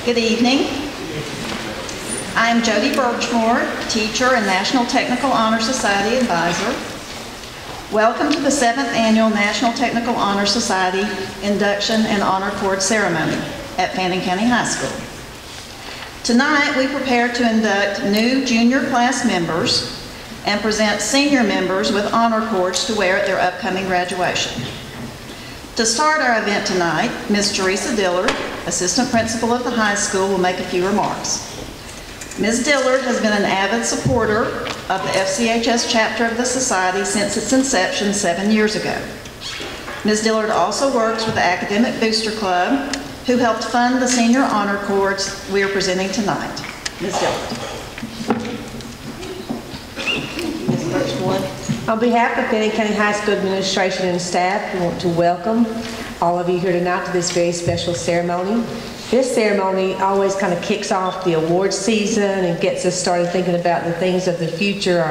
Good evening. I am Jody Birchmore, teacher and National Technical Honor Society advisor. Welcome to the 7th Annual National Technical Honor Society Induction and Honor Cord Ceremony at Fannin County High School. Tonight, we prepare to induct new junior class members and present senior members with honor cords to wear at their upcoming graduation. To start our event tonight, Ms. Teresa Dillard, Assistant Principal of the high school, will make a few remarks. Ms. Dillard has been an avid supporter of the FCHS chapter of the Society since its inception 7 years ago. Ms. Dillard also works with the Academic Booster Club, who helped fund the senior honor cords we are presenting tonight. Ms. Dillard. Ms. Birchmore. On behalf of Fannin County High School administration and staff, we want to welcome all of you here tonight to this very special ceremony. This ceremony always kind of kicks off the awards season and gets us started thinking about the things of the future,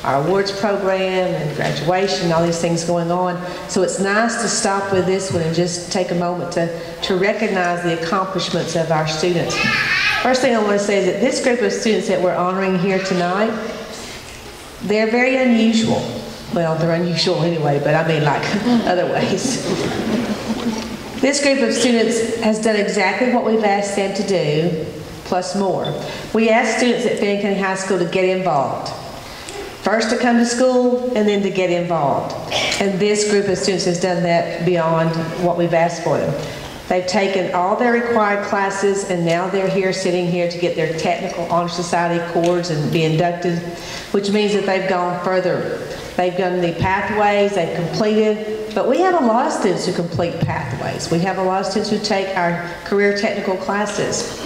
our awards program and graduation, all these things going on. So it's nice to stop with this one and just take a moment to recognize the accomplishments of our students. First thing I want to say is that this group of students that we're honoring here tonight, they're very unusual. Well, they're unusual anyway, but I mean like other ways. This group of students has done exactly what we've asked them to do, plus more. We asked students at Fannin County High School to get involved. First to come to school, and then to get involved. And this group of students has done that beyond what we've asked for them. They've taken all their required classes, and now they're here, sitting here to get their Technical Honor Society cords and be inducted, which means that they've gone further. They've done the pathways, they've completed, but we have a lot of students who complete pathways. We have a lot of students who take our career technical classes.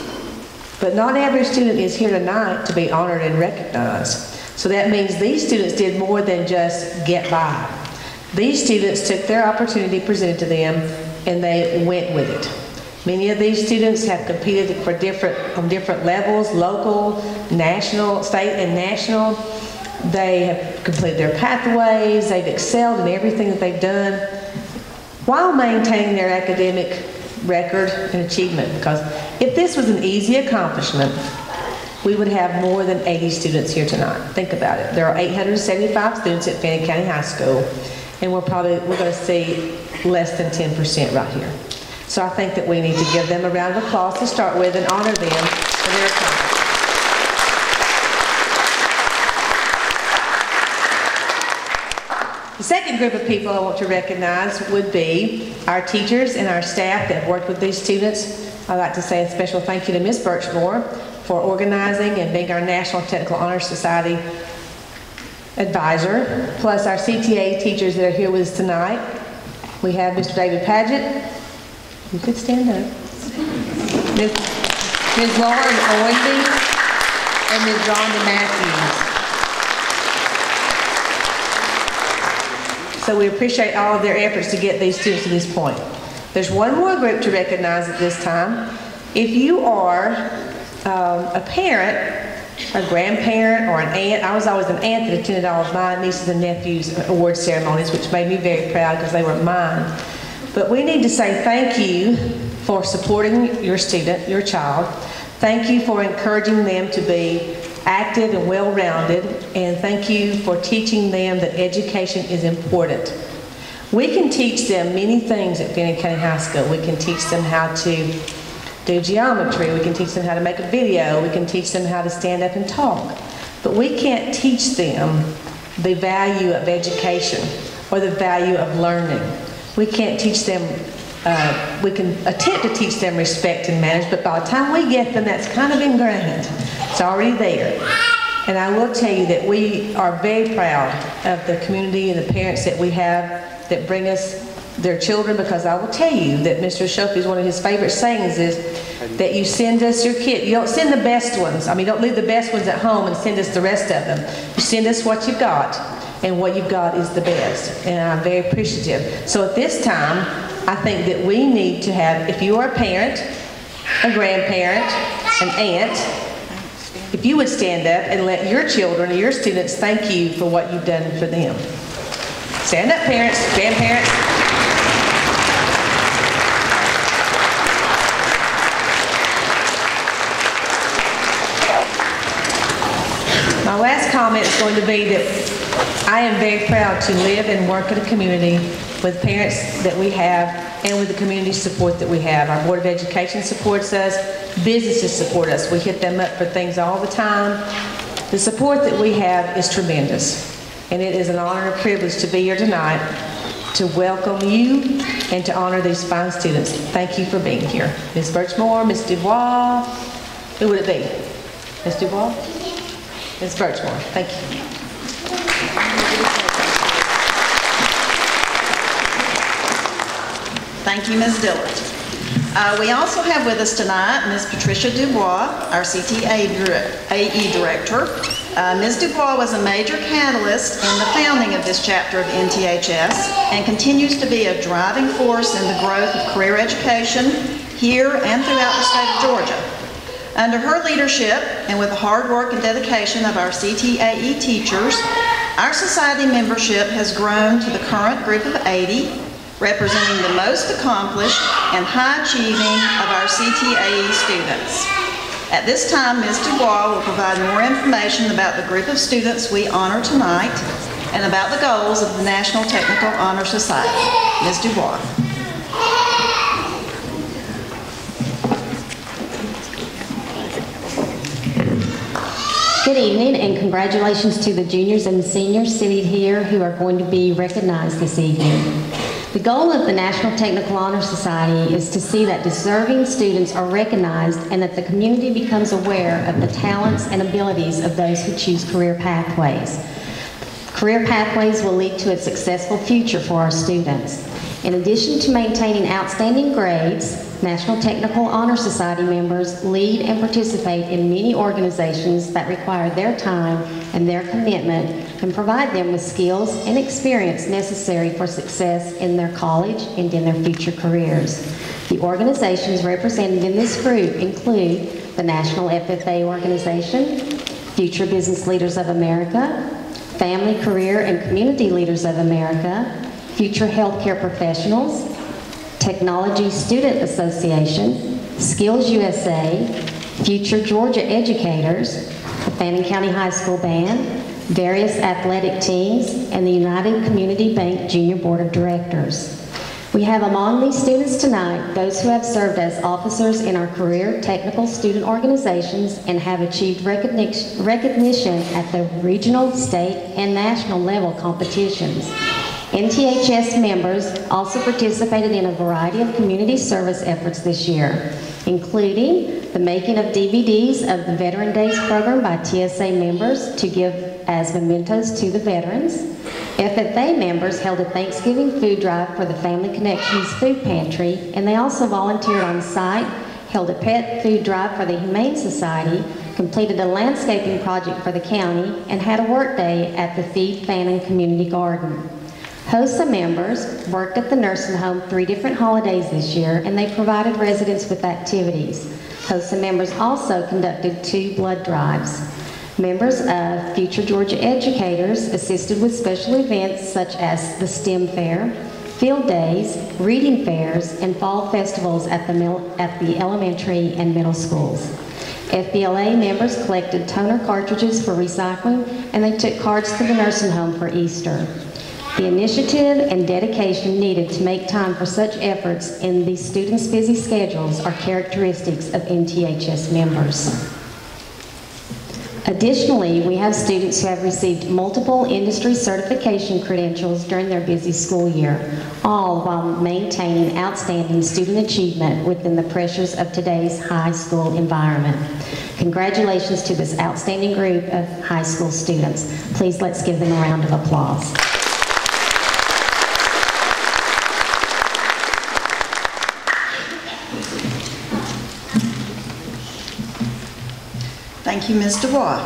But not every student is here tonight to be honored and recognized. So that means these students did more than just get by. These students took their opportunity presented to them and they went with it. Many of these students have competed for on different levels, local, national, state, and national. They have completed their pathways, they've excelled in everything that they've done while maintaining their academic record and achievement. Because if this was an easy accomplishment, we would have more than 80 students here tonight. Think about it. There are 875 students at Fannin County High School, and we're going to see less than 10% right here. So I think that we need to give them a round of applause to start with and honor them for their accomplishments. The second group of people I want to recognize would be our teachers and our staff that have worked with these students. I'd like to say a special thank you to Ms. Birchmore for organizing and being our National Technical Honor Society advisor, plus our CTA teachers that are here with us tonight. We have Mr. David Paget. You could stand up. Ms. Lauren Owenby and Ms. Rhonda Matthews. So we appreciate all of their efforts to get these students to this point. There's one more group to recognize at this time. If you are a parent, a grandparent, or an aunt, I was always an aunt that attended all of my nieces and nephews' award ceremonies, which made me very proud because they were mine. But we need to say thank you for supporting your student, your child. Thank you for encouraging them to be active and well-rounded, and thank you for teaching them that education is important. We can teach them many things at Fannin County High School. We can teach them how to do geometry, we can teach them how to make a video, we can teach them how to stand up and talk. But we can't teach them the value of education or the value of learning. We can't teach them, we can attempt to teach them respect and manners, but by the time we get them, that's kind of ingrained. It's already there. And I will tell you that we are very proud of the community and the parents that we have that bring us their children, because I will tell you that Mr. Shofie's one of his favorite sayings is that you send us your kid. You don't send the best ones. I mean, don't leave the best ones at home and send us the rest of them. You send us what you've got, and what you've got is the best. And I'm very appreciative. So at this time, I think that we need to have, if you are a parent, a grandparent, an aunt, if you would stand up and let your children or your students thank you for what you've done for them. Stand up, parents, grandparents. comment is going to be that I am very proud to live and work in a community with parents that we have and with the community support that we have. Our Board of Education supports us, businesses support us. We hit them up for things all the time. The support that we have is tremendous, and it is an honor and a privilege to be here tonight to welcome you and to honor these fine students. Thank you for being here. Ms. Birchmore, Ms. Dubois, who would it be? Ms. Dubois? Ms. Birchmore, thank you. Thank you, Ms. Dillard. We also have with us tonight Ms. Patricia Dubois, our CTAE Director. Ms. Dubois was a major catalyst in the founding of this chapter of NTHS and continues to be a driving force in the growth of career education here and throughout the state of Georgia. Under her leadership and with the hard work and dedication of our CTAE teachers, our society membership has grown to the current group of 80, representing the most accomplished and high-achieving of our CTAE students. At this time, Ms. Dubois will provide more information about the group of students we honor tonight and about the goals of the National Technical Honor Society. Ms. Dubois. Good evening, and congratulations to the juniors and seniors seated here who are going to be recognized this evening. The goal of the National Technical Honor Society is to see that deserving students are recognized and that the community becomes aware of the talents and abilities of those who choose career pathways. Career pathways will lead to a successful future for our students. In addition to maintaining outstanding grades, National Technical Honor Society members lead and participate in many organizations that require their time and their commitment and provide them with skills and experience necessary for success in their college and in their future careers. The organizations represented in this group include the National FFA Organization, Future Business Leaders of America, Family, Career, and Community Leaders of America, Future Healthcare Professionals, Technology Student Association, Skills USA, Future Georgia Educators, the Fannin County High School Band, various athletic teams, and the United Community Bank Junior Board of Directors. We have among these students tonight those who have served as officers in our career technical student organizations and have achieved recognition at the regional, state, and national level competitions. NTHS members also participated in a variety of community service efforts this year, including the making of DVDs of the Veteran Days program by TSA members to give as mementos to the veterans. FFA members held a Thanksgiving food drive for the Family Connections Food Pantry, and they also volunteered on site, held a pet food drive for the Humane Society, completed a landscaping project for the county, and had a work day at the Feed Fannin Community Garden. HOSA members worked at the nursing home 3 different holidays this year, and they provided residents with activities. HOSA members also conducted 2 blood drives. Members of Future Georgia Educators assisted with special events such as the STEM Fair, field days, reading fairs, and fall festivals at the elementary and middle schools. FBLA members collected toner cartridges for recycling, and they took cards to the nursing home for Easter. The initiative and dedication needed to make time for such efforts in these students' busy schedules are characteristics of NTHS members. Additionally, we have students who have received multiple industry certification credentials during their busy school year, all while maintaining outstanding student achievement within the pressures of today's high school environment. Congratulations to this outstanding group of high school students. Please let's give them a round of applause. Thank you, Ms. Dubois.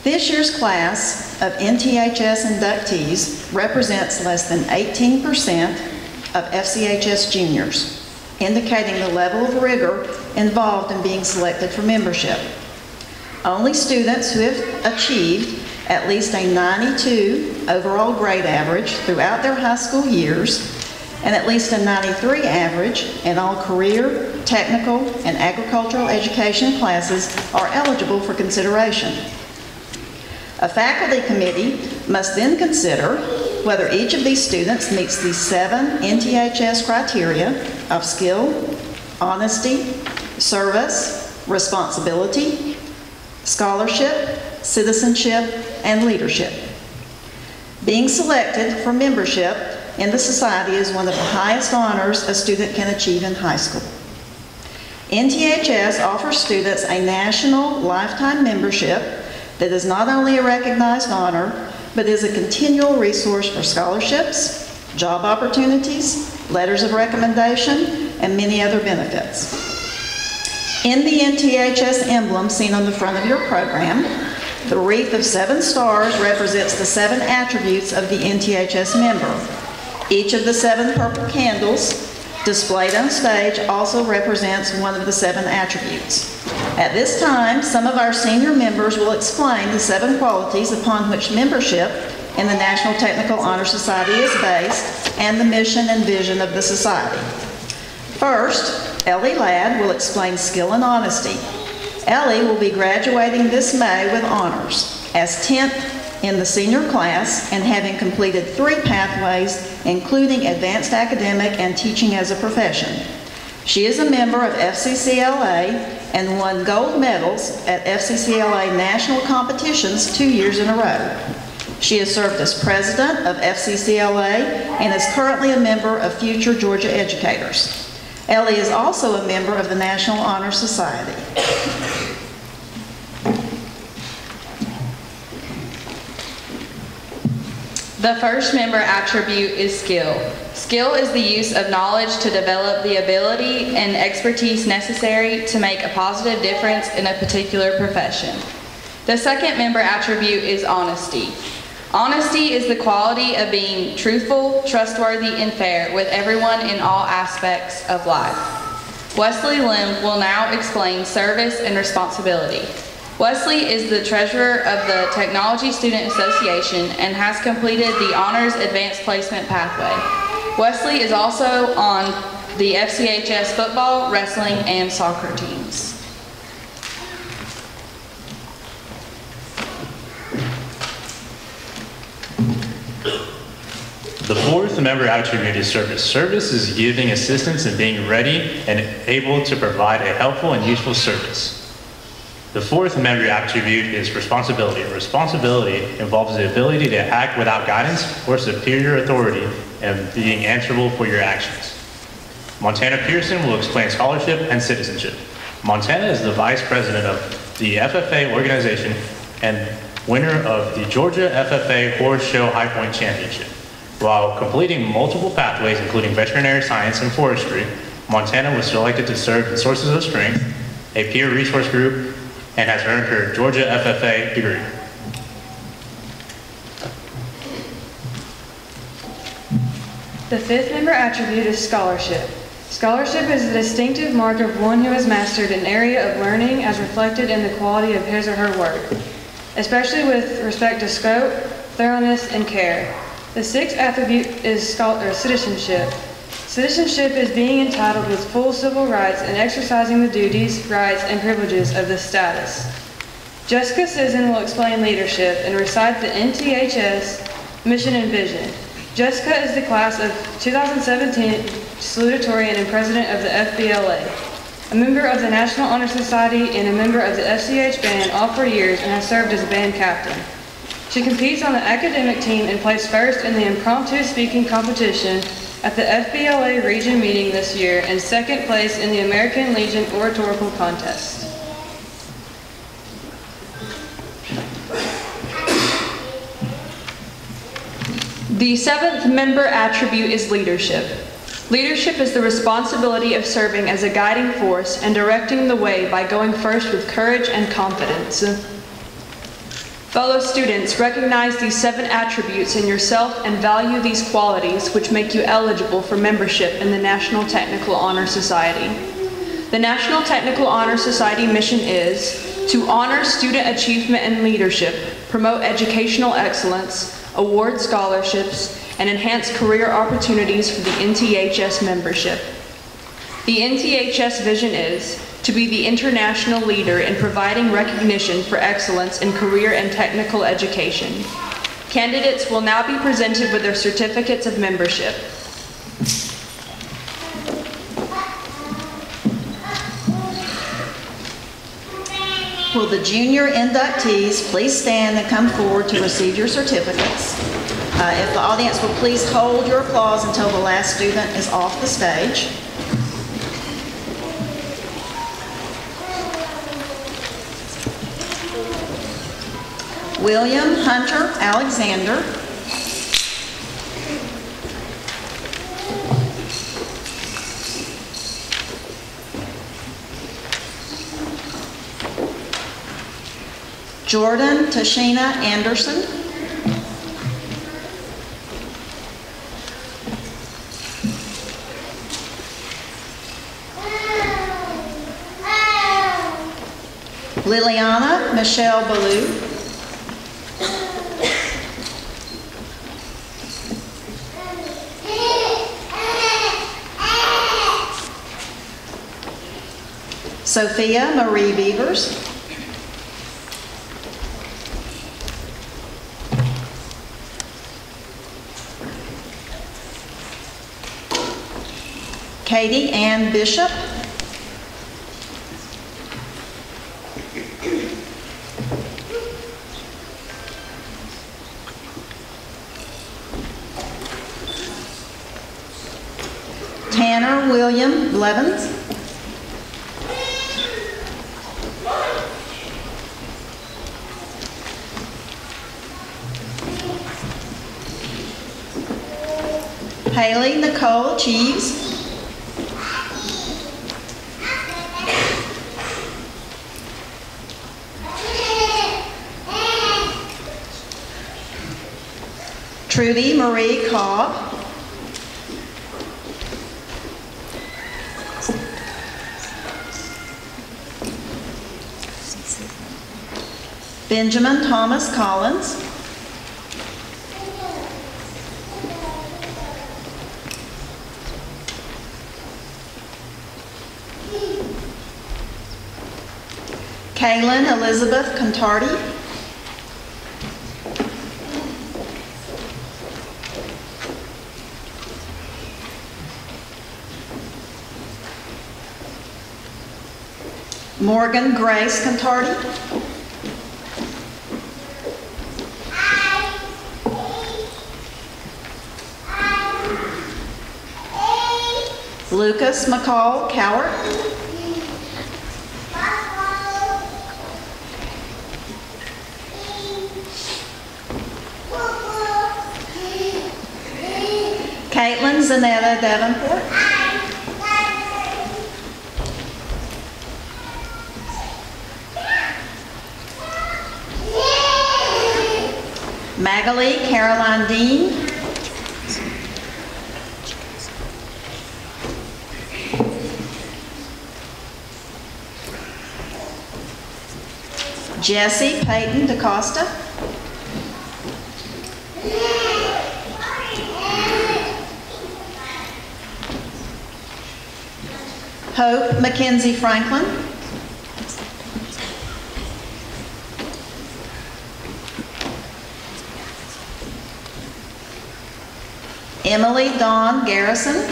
This year's class of NTHS inductees represents less than 18% of FCHS juniors, indicating the level of rigor involved in being selected for membership. Only students who have achieved at least a 92 overall grade average throughout their high school years and at least a 93 average in all career, technical, and agricultural education classes are eligible for consideration. A faculty committee must then consider whether each of these students meets the 7 NTHS criteria of skill, honesty, service, responsibility, scholarship, citizenship, and leadership. Being selected for membership in the society is one of the highest honors a student can achieve in high school. NTHS offers students a national lifetime membership that is not only a recognized honor, but is a continual resource for scholarships, job opportunities, letters of recommendation, and many other benefits. In the NTHS emblem seen on the front of your program, the wreath of 7 stars represents the 7 attributes of the NTHS member. Each of the 7 purple candles displayed on stage also represents one of the 7 attributes. At this time, some of our senior members will explain the 7 qualities upon which membership in the National Technical Honor Society is based and the mission and vision of the society. First, Ellie Ladd will explain skill and honesty. Ellie will be graduating this May with honors as 10th in the senior class and having completed 3 pathways, including advanced academic and teaching as a profession. She is a member of FCCLA and won gold medals at FCCLA national competitions 2 years in a row. She has served as president of FCCLA and is currently a member of Future Georgia Educators. Ellie is also a member of the National Honor Society. The first member attribute is skill. Skill is the use of knowledge to develop the ability and expertise necessary to make a positive difference in a particular profession. The second member attribute is honesty. Honesty is the quality of being truthful, trustworthy, and fair with everyone in all aspects of life. Wesley Lim will now explain service and responsibility. Wesley is the treasurer of the Technology Student Association and has completed the Honors Advanced Placement Pathway. Wesley is also on the FCHS football, wrestling, and soccer teams. The fourth member attribute is service. Service is giving assistance and being ready and able to provide a helpful and useful service. The fourth member attribute is responsibility. Responsibility involves the ability to act without guidance or superior authority and being answerable for your actions. Montana Pearson will explain scholarship and citizenship. Montana is the vice president of the FFA organization and winner of the Georgia FFA Horse Show High Point Championship. While completing multiple pathways, including veterinary science and forestry, Montana was selected to serve in Sources of Strength, a peer resource group, and has earned her Georgia FFA degree. The fifth member attribute is scholarship. Scholarship is the distinctive mark of one who has mastered an area of learning as reflected in the quality of his or her work, especially with respect to scope, thoroughness, and care. The sixth attribute is citizenship. Citizenship is being entitled with full civil rights and exercising the duties, rights, and privileges of this status. Jessica Sisson will explain leadership and recite the NTHS mission and vision. Jessica is the class of 2017 salutatorian and president of the FBLA, a member of the National Honor Society and a member of the FCH band all 4 years and has served as a band captain. She competes on the academic team and placed first in the impromptu speaking competition at the FBLA region meeting this year and second place in the American Legion oratorical contest. The seventh member attribute is leadership. Leadership is the responsibility of serving as a guiding force and directing the way by going first with courage and confidence. Fellow students, recognize these 7 attributes in yourself and value these qualities which make you eligible for membership in the National Technical Honor Society. The National Technical Honor Society mission is to honor student achievement and leadership, promote educational excellence, award scholarships, and enhance career opportunities for the NTHS membership. The NTHS vision is to be the international leader in providing recognition for excellence in career and technical education. Candidates will now be presented with their certificates of membership. Will the junior inductees please stand and come forward to receive your certificates? If the audience will please hold your applause until the last student is off the stage. William Hunter Alexander. Jordan Tashina Anderson. Liliana Michelle Ballou. Sophia Marie Beavers. Katie Ann Bishop. Tanner William Blevins. Haley Nicole Cheeves. Trudy Marie Cobb. Benjamin Thomas Collins. Kaylin Elizabeth Contardi. Morgan Grace Contardi. Lucas McCall Cowart. Caitlin Zanetta Davenport. Magali Caroline Dean. Jesse Peyton DaCosta. Hope Mackenzie Franklin. Emily Dawn Garrison.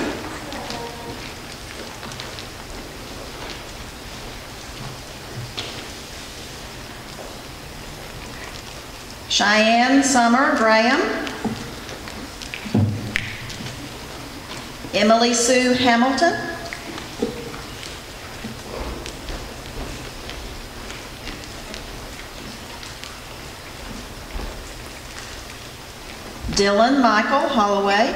Cheyenne Summer Graham. Emily Sue Hamilton. Dylan Michael Holloway.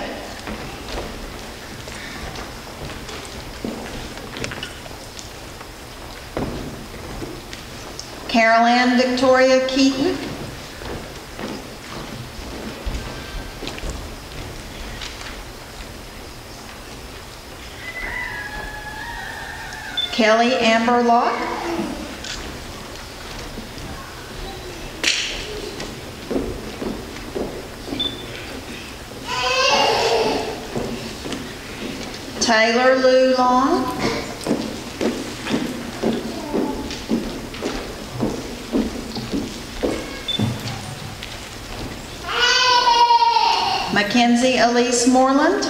Carol Ann Victoria Keaton. Kelly Amber Locke. Taylor Lou Long. Mackenzie Elise Moreland.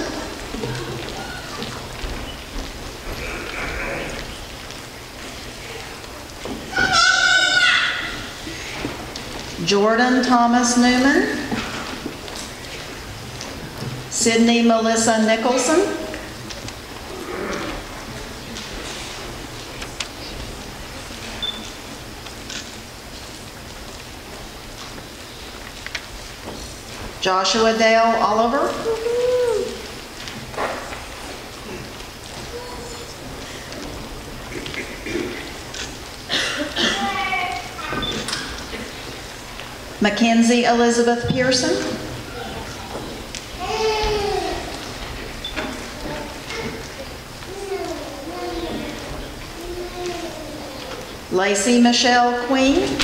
Jordan Thomas Newman. Sydney Melissa Nicholson. Joshua Dale Oliver. Mackenzie Elizabeth Pearson. Lacey Michelle Queen.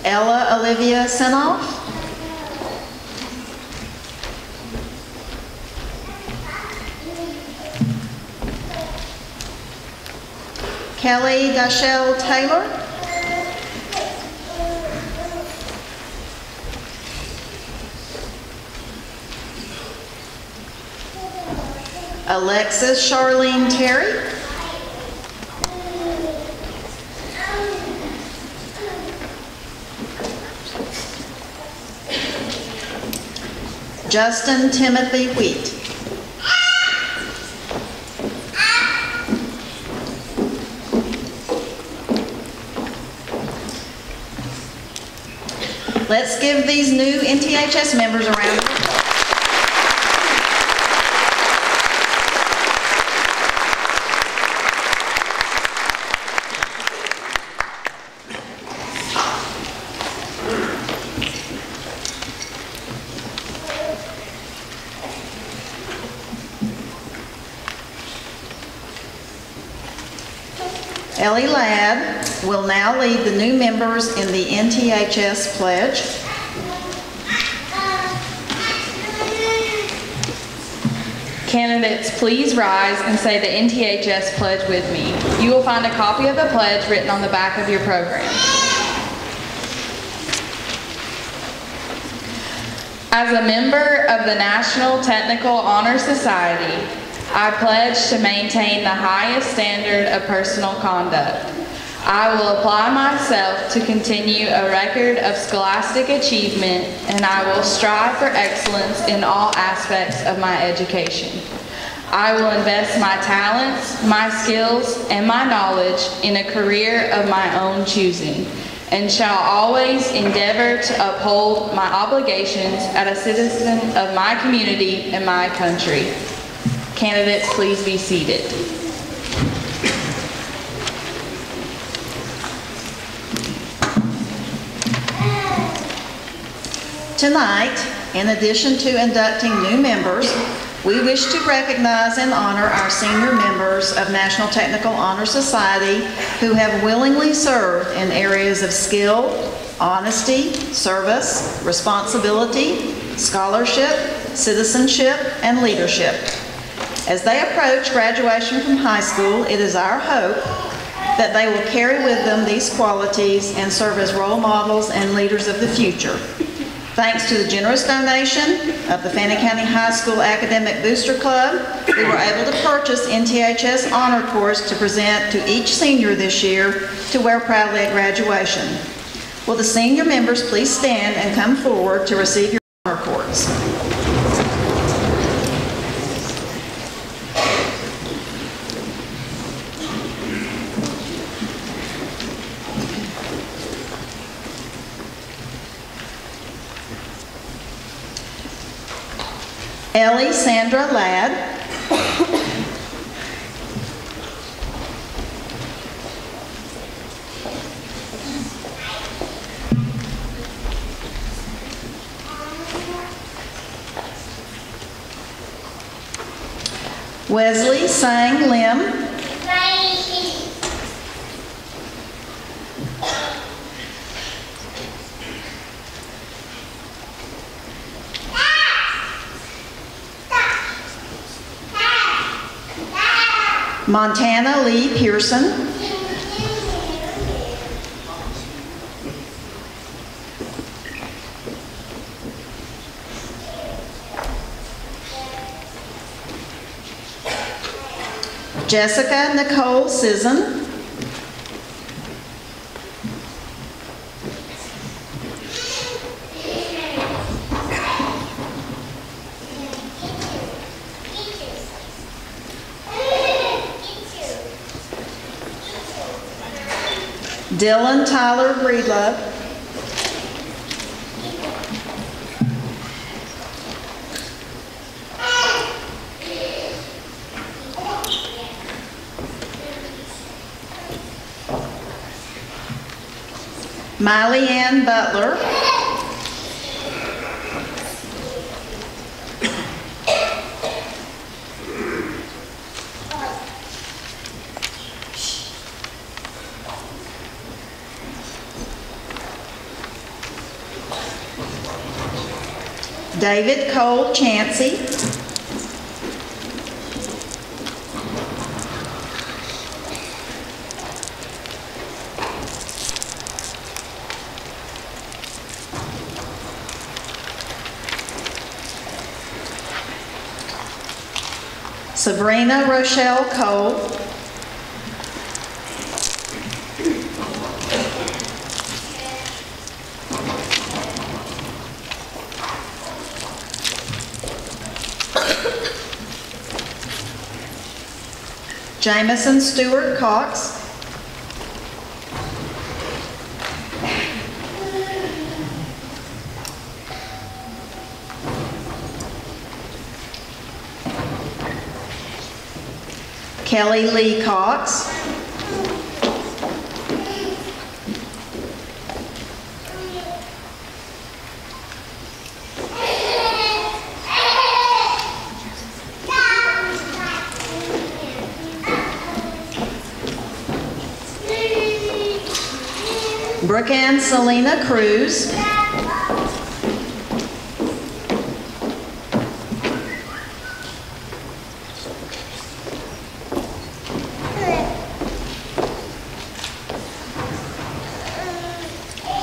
Ella Olivia Senoff. Kelly Dashell Taylor. Alexis Charlene Terry. Justin Timothy Wheat. Let's give these new NTHS members a round of applause. Ellie Ladd will now lead the new members in the NTHS Pledge. Candidates, please rise and say the NTHS Pledge with me. You will find a copy of the pledge written on the back of your program. As a member of the National Technical Honor Society, I pledge to maintain the highest standard of personal conduct. I will apply myself to continue a record of scholastic achievement, and I will strive for excellence in all aspects of my education. I will invest my talents, my skills, and my knowledge in a career of my own choosing, and shall always endeavor to uphold my obligations as a citizen of my community and my country. Candidates, please be seated. Tonight, in addition to inducting new members, we wish to recognize and honor our senior members of National Technical Honor Society who have willingly served in areas of skill, honesty, service, responsibility, scholarship, citizenship, and leadership. As they approach graduation from high school, it is our hope that they will carry with them these qualities and serve as role models and leaders of the future. Thanks to the generous donation of the Fannin County High School Academic Booster Club, we were able to purchase NTHS Honor Cords to present to each senior this year to wear proudly at graduation. Will the senior members please stand and come forward to receive your honor cords? Ellie Sandra Ladd. Wesley Sang Lim. Montana Lee Pearson. Jessica Nicole Sisson. Dylan Tyler Breedlove. Miley Ann Butler. David Cole Chansey. Sabrina Rochelle Cole. Jamison Stewart Cox. Kelly Lee Cox. Brooke Ann Selena Cruz.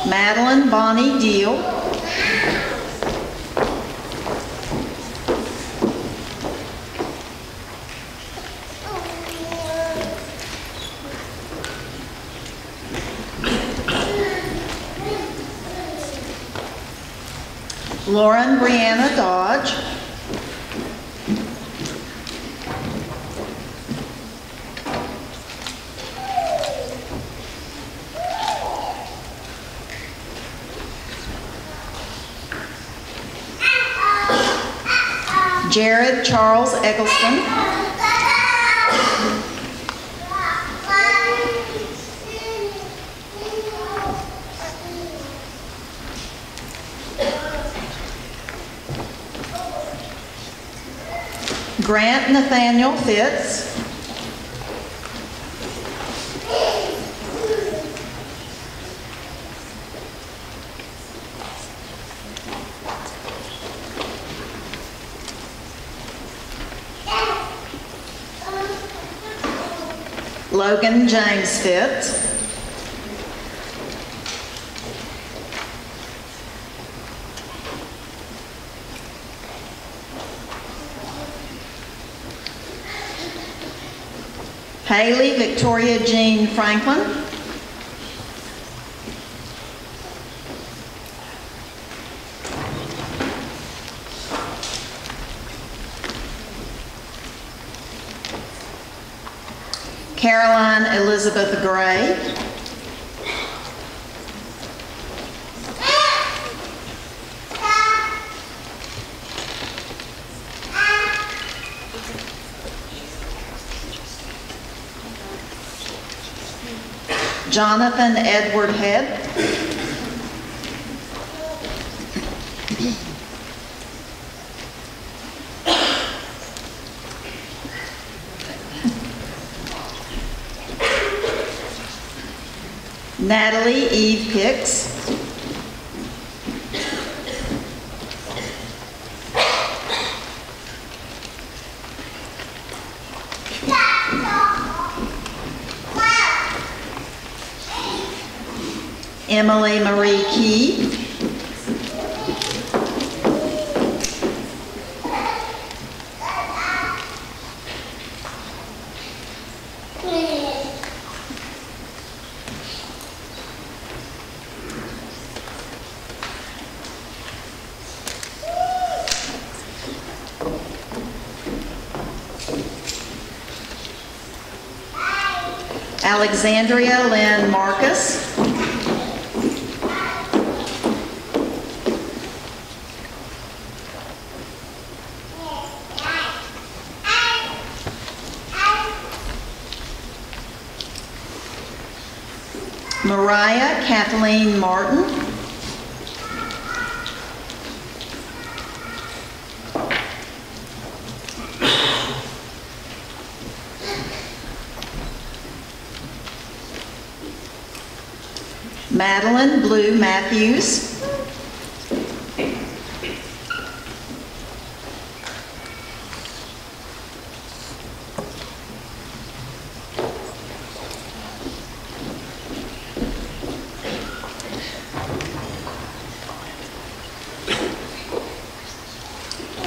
Madeline Bonnie Deal. Lauren Brianna Dodge. Jared Charles Eggleston. Grant Nathaniel Fitz. Logan James Fitz. Haley Victoria Jean Franklin. Caroline Elizabeth Gray. Jonathan Edward Head. Natalie Eve Hicks. Emily Marie Key. Alexandria Lynn Marcus. Mariah Kathleen Martin. Madeline Blue Matthews.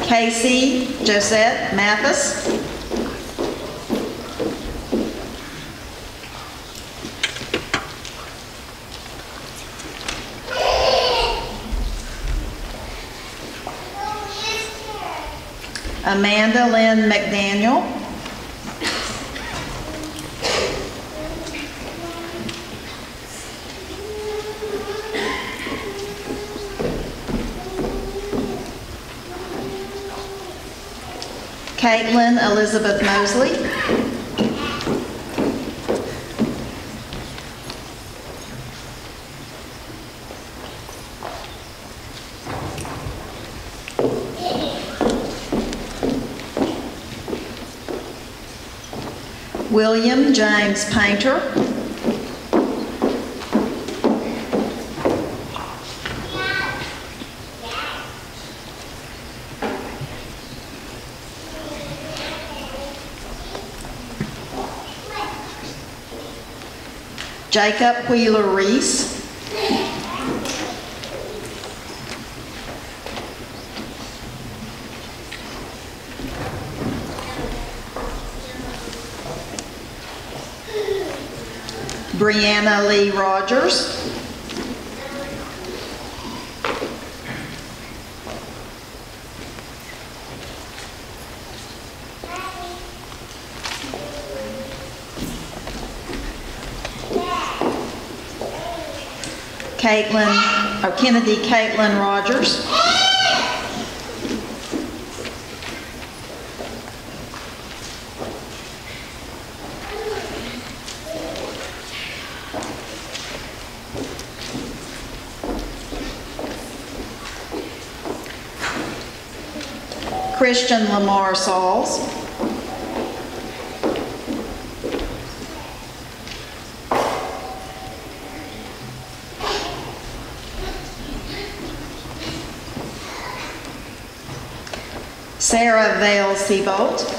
Casey Josette Mathis. Amanda Lynn McDaniel. Caitlin Elizabeth Mosley. William James Painter. Jacob Wheeler Reese. Brianna Lee Rogers. Kennedy Caitlin Rogers. Christian Lamar Sauls. Sarah Vale Seabolt.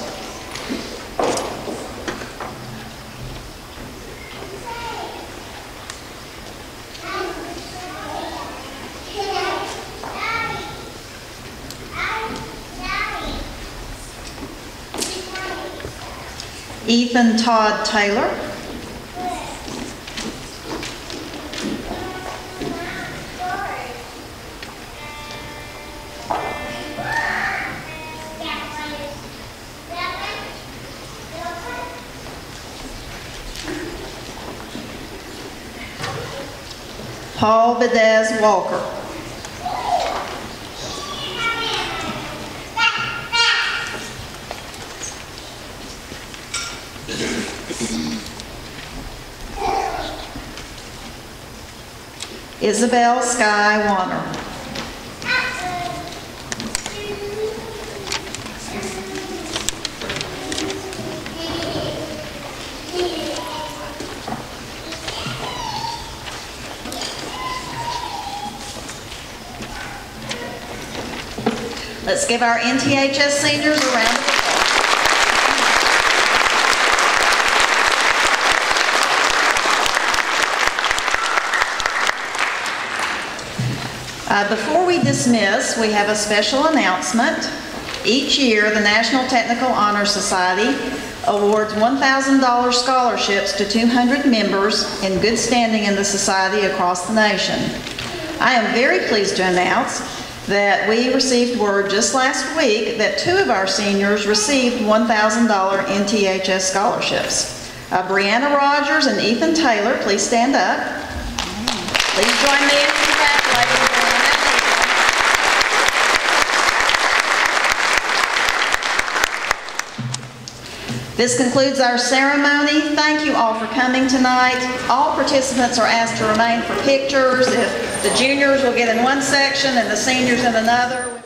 Ethan Todd Taylor. Paul Bedez Walker. Isabel Sky Warner. Let's give our NTHS seniors a round of applause. Before we dismiss, we have a special announcement. Each year, the National Technical Honor Society awards $1,000 scholarships to 200 members in good standing in the society across the nation. I am very pleased to announce that we received word just last week that 2 of our seniors received $1,000 NTHS scholarships. Brianna Rogers and Ethan Taylor, please stand up. Please join me in congratulating Brianna and Ethan. This concludes our ceremony. Thank you all for coming tonight. All participants are asked to remain for pictures. The juniors will get in one section and the seniors in another.